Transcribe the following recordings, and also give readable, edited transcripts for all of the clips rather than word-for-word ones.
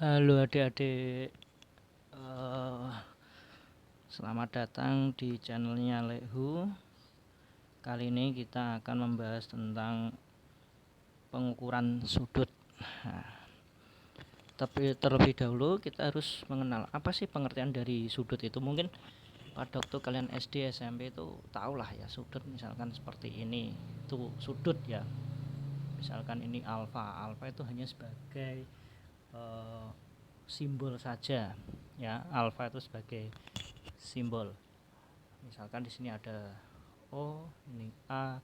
Halo adik-adik, eh, selamat datang di channelnya Lekhu. Kali ini kita akan membahas tentang pengukuran sudut. Nah, tapi terlebih dahulu kita harus mengenal apa sih pengertian dari sudut itu. Mungkin pada waktu kalian SD, SMP itu tahulah ya sudut, misalkan seperti ini, itu sudut ya. Misalkan ini alfa, alfa itu hanya sebagai simbol saja ya, alfa itu sebagai simbol. Misalkan di sini ada O, ini A,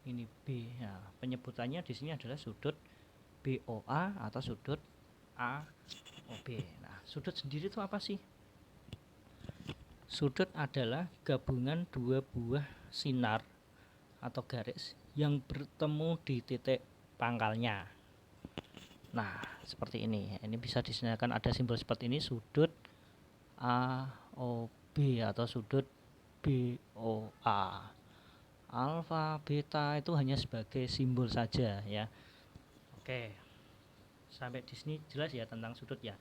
ini B. Nah, penyebutannya di sini adalah sudut BOA atau sudut AOB. Nah, sudut sendiri itu apa sih? Sudut adalah gabungan dua buah sinar atau garis yang bertemu di titik pangkalnya. Nah, seperti ini. Ini bisa disediakan ada simbol seperti ini, sudut AOB atau sudut BOA. Alfa, beta itu hanya sebagai simbol saja ya. Oke. Sampai di sini jelas ya tentang sudut ya.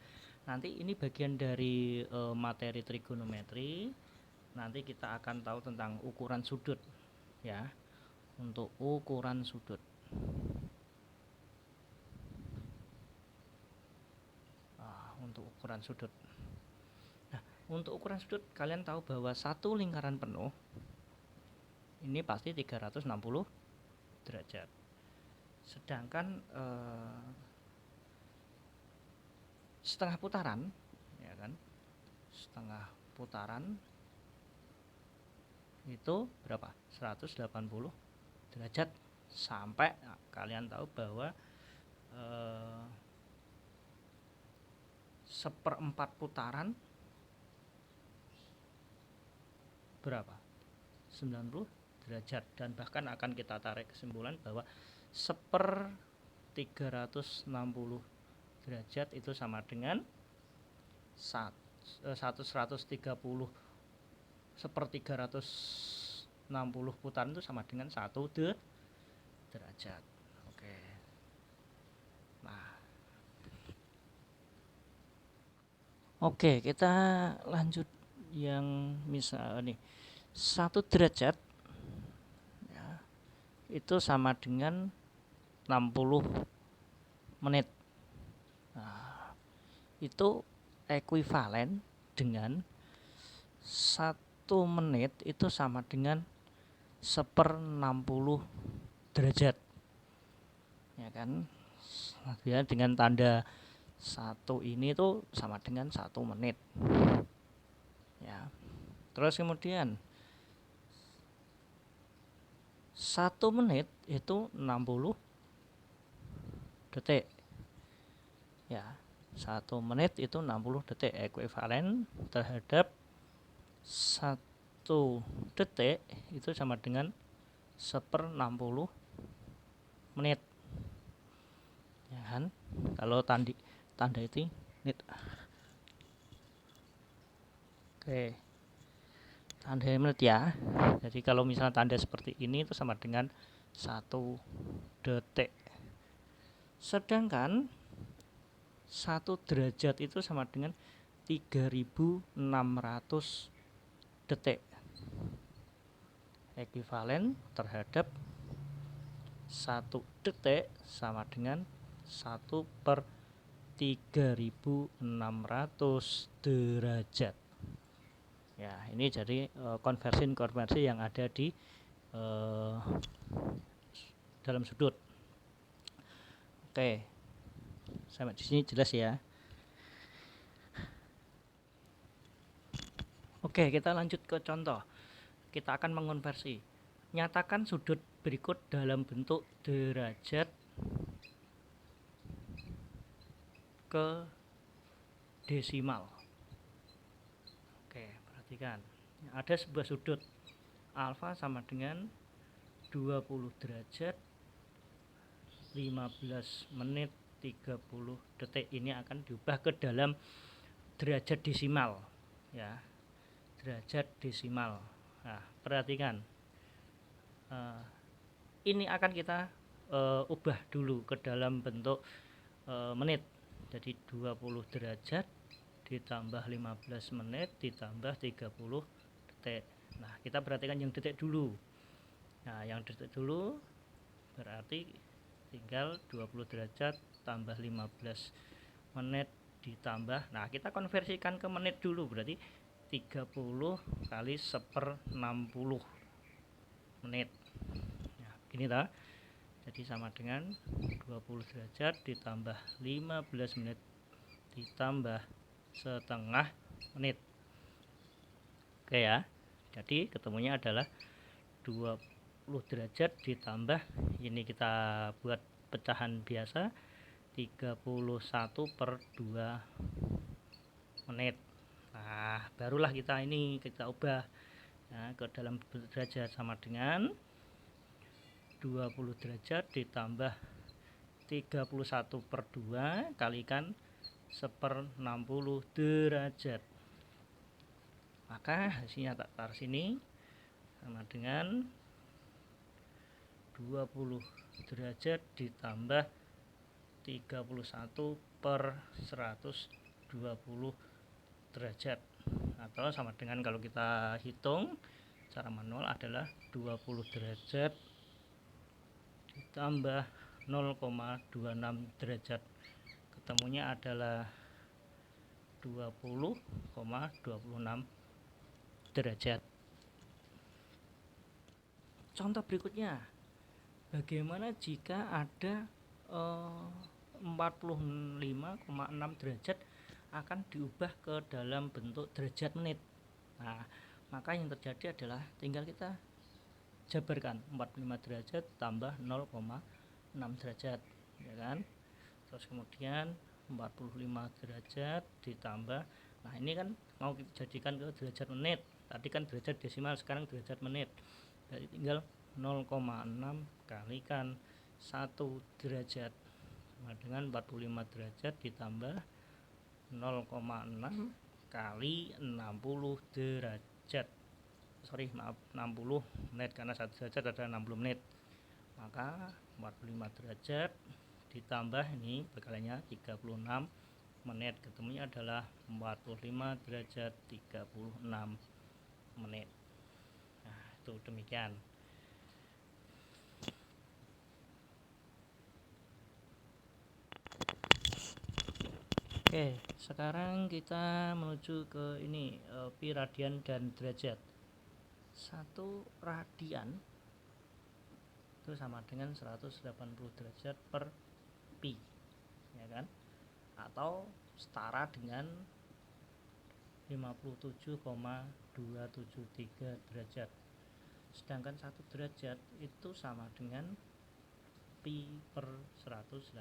Nanti ini bagian dari materi trigonometri. Nanti kita akan tahu tentang ukuran sudut ya. Untuk ukuran sudut. Untuk ukuran sudut. Nah, untuk ukuran sudut kalian tahu bahwa satu lingkaran penuh ini pasti 360 derajat. Sedangkan setengah putaran ya kan, setengah putaran itu berapa? 180 derajat. Sampai kalian tahu bahwa seperempat putaran berapa? 90 derajat. Dan bahkan akan kita tarik kesimpulan bahwa seper 360 derajat itu sama dengan 130 seper 360 putaran itu sama dengan 1 derajat. Oke. Nah, oke, kita lanjut yang misal nih 1 derajat ya, itu sama dengan 60 menit. Nah, itu ekuivalen dengan 1 menit itu sama dengan seper 60 derajat ya kan ya, dengan tanda 1 ini tuh sama dengan 1 menit ya. Terus kemudian 1 menit itu 60 detik ya. 1 menit itu 60 detik, ekuivalen terhadap 1 detik itu sama dengan seper 60 menit ya kan. Kalau tanda itu menit. Oke, tanda menit ya. Jadi kalau misalnya tanda seperti ini itu sama dengan 1 detik. Sedangkan 1 derajat itu sama dengan 3600 detik. Ekuivalen terhadap 1 detik sama dengan 1 per 3600 derajat. Ya, ini jadi konversi yang ada di dalam sudut. Oke. Sampai di sini jelas ya. Oke, kita lanjut ke contoh. Kita akan mengonversi. Nyatakan sudut berikut dalam bentuk derajat ke desimal. Oke, perhatikan. Ada sebuah sudut alfa sama dengan 20 derajat 15 menit 30 detik. Ini akan diubah ke dalam derajat desimal ya. Derajat desimal. Nah, perhatikan. Ini akan kita ubah dulu ke dalam bentuk menit Jadi 20 derajat ditambah 15 menit ditambah 30 detik. Nah, kita perhatikan yang detik dulu. Nah, yang detik dulu berarti tinggal 20 derajat tambah 15 menit ditambah. Nah, kita konversikan ke menit dulu, berarti 30 kali 1/60 menit. Nah, gini ta. Jadi sama dengan 20 derajat ditambah 15 menit ditambah setengah menit. Oke ya. Jadi ketemunya adalah 20 derajat ditambah, ini kita buat pecahan biasa, 31/2 menit. Nah, barulah kita ubah ke dalam derajat, sama dengan 20 derajat ditambah 31/2 kalikan 1/60 derajat. Maka hasilnya tak taruh sini, sama dengan 20 derajat ditambah 31/120 derajat, atau sama dengan kalau kita hitung secara manual adalah 20 derajat ditambah 0,26 derajat, ketemunya adalah 20,26 derajat. Contoh berikutnya, bagaimana jika ada 45,6 derajat akan diubah ke dalam bentuk derajat menit. Nah, maka yang terjadi adalah tinggal kita jabarkan 45 derajat tambah 0,6 derajat, ya kan? Terus kemudian 45 derajat ditambah, nah ini kan mau kita jadikan ke derajat menit, tadi kan derajat desimal, sekarang derajat menit. Jadi tinggal 0,6 kalikan 1 derajat sama dengan 45 derajat ditambah 0,6 kali 60 derajat. Sorry, maaf, 60 menit karena 1 derajat adalah 60 menit. Maka 45 derajat ditambah ini perkaliannya 36 menit, ketemunya adalah 45 derajat 36 menit. Nah, itu demikian. Oke, sekarang kita menuju ke ini, pi radian dan derajat. 1 radian itu sama dengan 180 derajat per pi, ya kan? Atau setara dengan 57,273 derajat. Sedangkan 1 derajat itu sama dengan pi per 180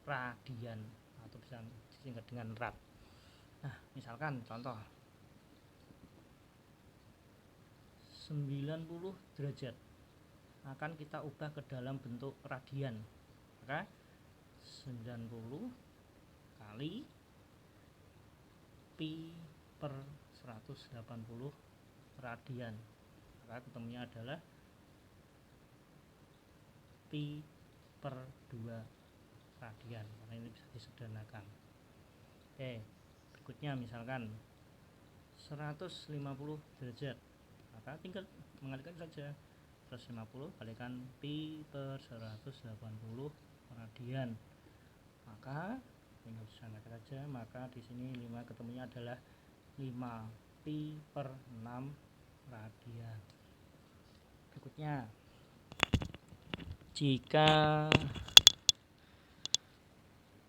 radian, atau bisa disingkat dengan rad. Nah, misalkan contoh 90 derajat akan kita ubah ke dalam bentuk radian. Maka 90 kali pi per 180 radian, maka ketemunya adalah pi per 2 radian, karena ini bisa disederhanakan. Oke, berikutnya misalkan 150 derajat, maka tinggal mengalihkan saja, 150 kalikan pi per 180 radian, maka tinggal disamakan saja, maka di sini 5 ketemunya adalah 5 pi per 6 radian. Berikutnya, jika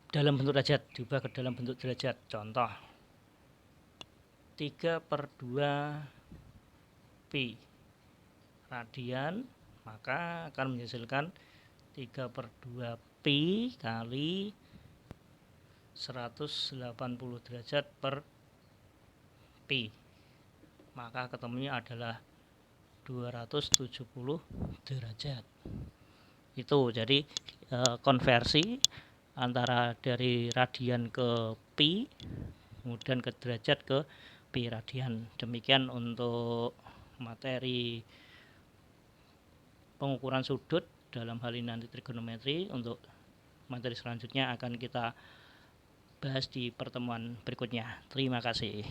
dalam bentuk derajat diubah ke dalam bentuk derajat, contoh 3/2 pi radian, maka akan menghasilkan 3/2 pi kali 180 derajat per pi, maka ketemunya adalah 270 derajat. Itu jadi konversi antara dari radian ke pi, kemudian ke derajat ke pi radian. Demikian untuk materi pengukuran sudut, dalam hal ini nanti trigonometri untuk materi selanjutnya akan kita bahas di pertemuan berikutnya. Terima kasih.